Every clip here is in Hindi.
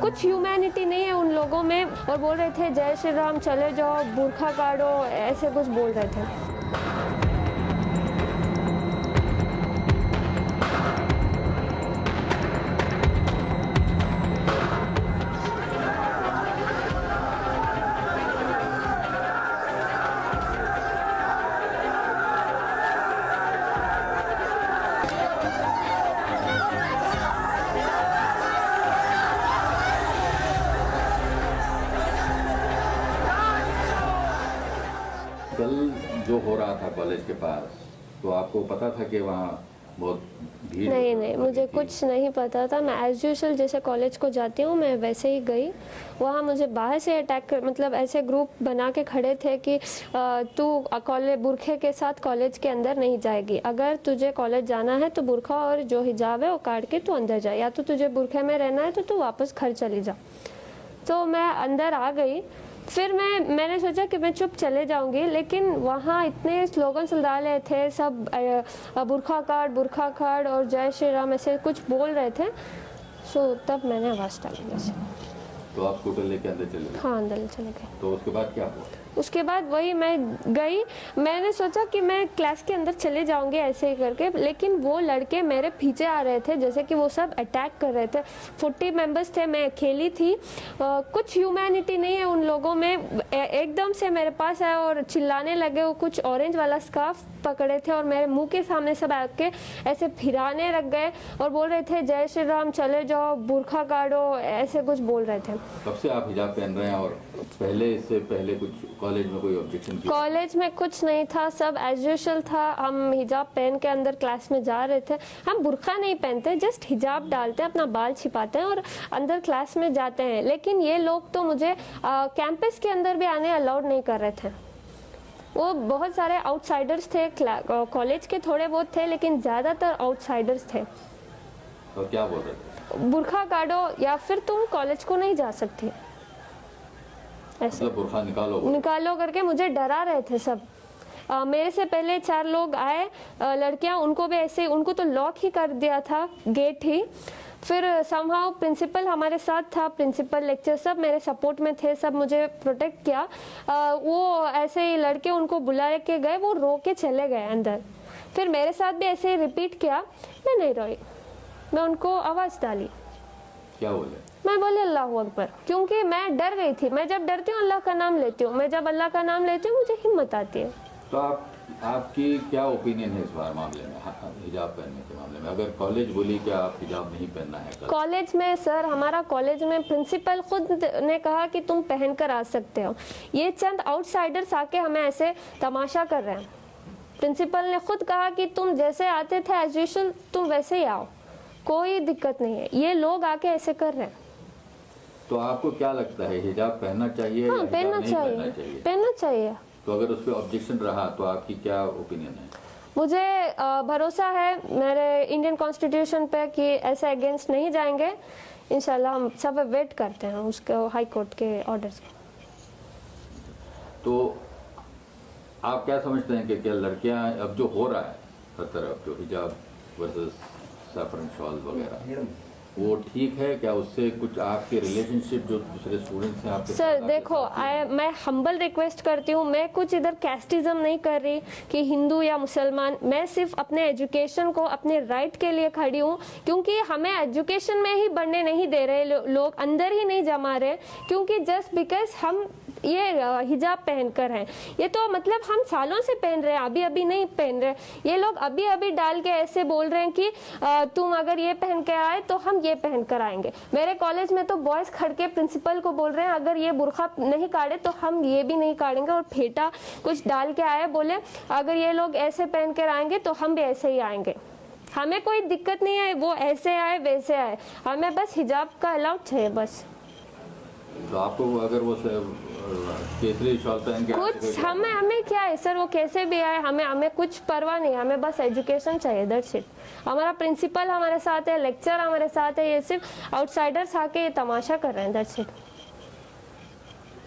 कुछ ह्यूमैनिटी नहीं है उन लोगों में, और बोल रहे थे जय श्री राम, चले जाओ, बुरखा काटो, ऐसे कुछ बोल रहे थे। कल जो हो रहा था कॉलेज के पास, तो आपको पता था कि वहाँ बहुत भीड़? नहीं, मुझे कुछ नहीं पता था। मैं एज यूजुअल जैसे कॉलेज को जाती हूँ मैं वैसे ही गई। वहाँ मुझे बाहर से अटैक मतलब ऐसे ग्रुप बना के खड़े थे कि तू कॉलेज बुरखे के साथ कॉलेज के अंदर नहीं जाएगी, अगर तुझे कॉलेज जाना है तो बुरखा और जो हिजाब है वो काट के तू अंदर जा, या तो तुझे बुरखे में रहना है तो तू वापस घर चली जा। तो मैं अंदर आ गई। फिर मैंने सोचा कि मैं चुप चले जाऊंगी, लेकिन वहाँ इतने स्लोगन सुलझा रहे थे सब, बुरखा काट और जय श्री राम ऐसे कुछ बोल रहे थे। सो तब मैंने आवाज़ डाली जैसे। तो आप स्कूटर लेके अंदर चले गए? हाँ, अंदर चले गए। तो उसके बाद क्या हुआ? उसके बाद वही मैं गई, मैंने सोचा कि मैं क्लास के अंदर चले जाऊंगी ऐसे ही करके, लेकिन वो लड़के मेरे पीछे आ रहे थे जैसे कि वो सब अटैक कर रहे थे। 40 मेंबर्स थे, मैं अकेली थी। कुछ ह्यूमैनिटी नहीं है उन लोगों में। एकदम से मेरे पास आए और चिल्लाने लगे। वो कुछ ऑरेंज वाला स्कार्फ पकड़े थे और मेरे मुंह के सामने सब आके ऐसे फिराने लग गए और बोल रहे थे जय श्री राम, चले जाओ, बुरखा काटो, ऐसे कुछ बोल रहे थे। कब से आप हिजाब पहन रहे हैं और इससे पहले कुछ कॉलेज में कोई ऑब्जेक्शन किया? कॉलेज में कुछ नहीं था, सब एज यूजुअल था। हम हिजाब पहन के अंदर क्लास में जा रहे थे। हम बुरखा नहीं पहनते, जस्ट हिजाब डालते हैं, अपना बाल छिपाते हैं और अंदर क्लास में जाते हैं। लेकिन ये लोग तो मुझे कैंपस के अंदर भी आने अलाउड नहीं कर रहे थे। वो बहुत सारे आउटसाइडर्स थे, कॉलेज के थोड़े बहुत थे, लेकिन ज़्यादातर आउटसाइडर्स थे। और क्या बोल रहे थे? बुरखा काटो या फिर तुम कॉलेज को नहीं जा सकती, ऐसे मतलब बुरखा निकालो करके मुझे डरा रहे थे सब। मेरे से पहले 4 लोग आए, लड़कियां, उनको भी ऐसे, उनको तो लॉक ही कर दिया था, गेट ही। फिर समहाउ प्रिंसिपल हमारे साथ था, प्रिंसिपल लेक्चर सब मेरे सपोर्ट में थे, सब मुझे प्रोटेक्ट किया। वो ऐसे ही लड़के उनको बुला के गए, वो रो के चले गए अंदर। फिर मेरे साथ भी ऐसे ही रिपीट किया, मैं नहीं रोई, मैं उनको आवाज़ डाली। क्या बोले? मैं बोले अल्लाह अकबर, क्योंकि मैं डर गई थी। मैं जब डरती हूँ अल्लाह का नाम लेती हूँ, मैं जब अल्लाह का नाम लेती हूँ मुझे हिम्मत आती है। तो आपकी क्या ओपिनियन है इस बार मामले में, हिजाब पहनने के मामले में? अगर कॉलेज बोली कि आप हिजाब नहीं पहनना है कॉलेज में, सर हमारा कॉलेज में प्रिंसिपल खुद ने कहा कि तुम पहन कर आ सकते हो। ये चंद आउटसाइडर्स आके हमें ऐसे तमाशा कर रहे हैं। प्रिंसिपल ने खुद कहा कि तुम जैसे आते थे एज यूजुअल तुम वैसे ही आओ, कोई दिक्कत नहीं है। ये लोग आके ऐसे कर रहे हैं। तो आपको क्या लगता है, हिजाब पहनना चाहिए? हाँ, या पहनना नहीं चाहिए, चाहिए? पहनना चाहिए। तो अगर उस पर ऑब्जेक्शन रहा तो आपकी क्या ओपिनियन है? मुझे भरोसा है मेरे इंडियन कॉन्स्टिट्यूशन पे कि ऐसे अगेंस्ट नहीं जाएंगे। इंशाल्लाह हम सब वेट करते हैं उसके हाई कोर्ट के ऑर्डर्स को। तो आप क्या समझते हैं कि क्या लड़कियां, अब जो हो रहा है हर तरफ, जो हिजाब वर्सेस सैफरन शॉल वगैरह, वो ठीक है क्या? उससे कुछ आपके रिलेशनशिप जो दूसरे स्टूडेंट्स हैं आपके सर देखो, मैं हम्बल रिक्वेस्ट करती हूँ, मैं कुछ इधर कैस्टिज्म नहीं कर रही कि हिंदू या मुसलमान। मैं सिर्फ अपने एजुकेशन को, अपने राइट के लिए खड़ी हूँ, क्योंकि हमें एजुकेशन में ही बढ़ने नहीं दे रहे लोग, अंदर ही नहीं जमा रहे, क्योंकि जस्ट बिकॉज हम ये हिजाब पहनकर हैं। ये तो मतलब हम सालों से पहन रहे हैं, अभी अभी नहीं पहन रहे। ये लोग अभी अभी डाल के ऐसे बोल रहे हैं कि तुम अगर ये पहन के आए तो हम ये पहन कर आएंगे। मेरे कॉलेज में तो बॉयज खड़ के प्रिंसिपल को बोल रहे हैं अगर ये बुरखा नहीं काटे तो हम ये भी नहीं काटेंगे, और फेटा कुछ डाल के आए, बोले अगर ये लोग ऐसे पहन कर आएंगे तो हम भी ऐसे ही आएंगे। हमें कोई दिक्कत नहीं है, वो ऐसे आए वैसे आए, हमें बस हिजाब का अलाउड चाहिए बस। तो आपको अगर वो केसरी शॉल पहन के कुछ हमें क्या है सर, वो कैसे भी आए, हमें कुछ परवाह नहीं, हमें बस एजुकेशन चाहिए, दैट्स इट। हमारा प्रिंसिपल हमारे साथ है, लेक्चर हमारे साथ है, ये सिर्फ आउटसाइडर्स आके ये तमाशा कर रहे हैं, दैट्स इट।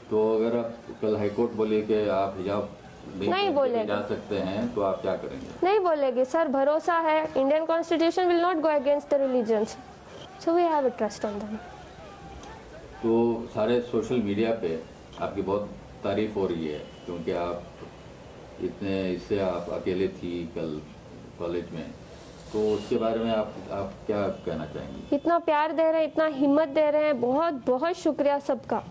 तो अगर आप कल हाईकोर्ट बोले कि आप हिजाब नहीं बोलेगी, जा सकते हैं, तो आप क्या करेंगे? नहीं बोलेगी सर, भरोसा है, Indian constitution will not go against the religions, so we have a trust on them. तो सारे सोशल मीडिया पे आपकी बहुत तारीफ हो रही है, क्योंकि आप इतने इससे आप अकेले थी कल कॉलेज में, तो उसके बारे में आप क्या कहना चाहेंगी? इतना प्यार दे रहे हैं, इतना हिम्मत दे रहे हैं, बहुत बहुत शुक्रिया सबका।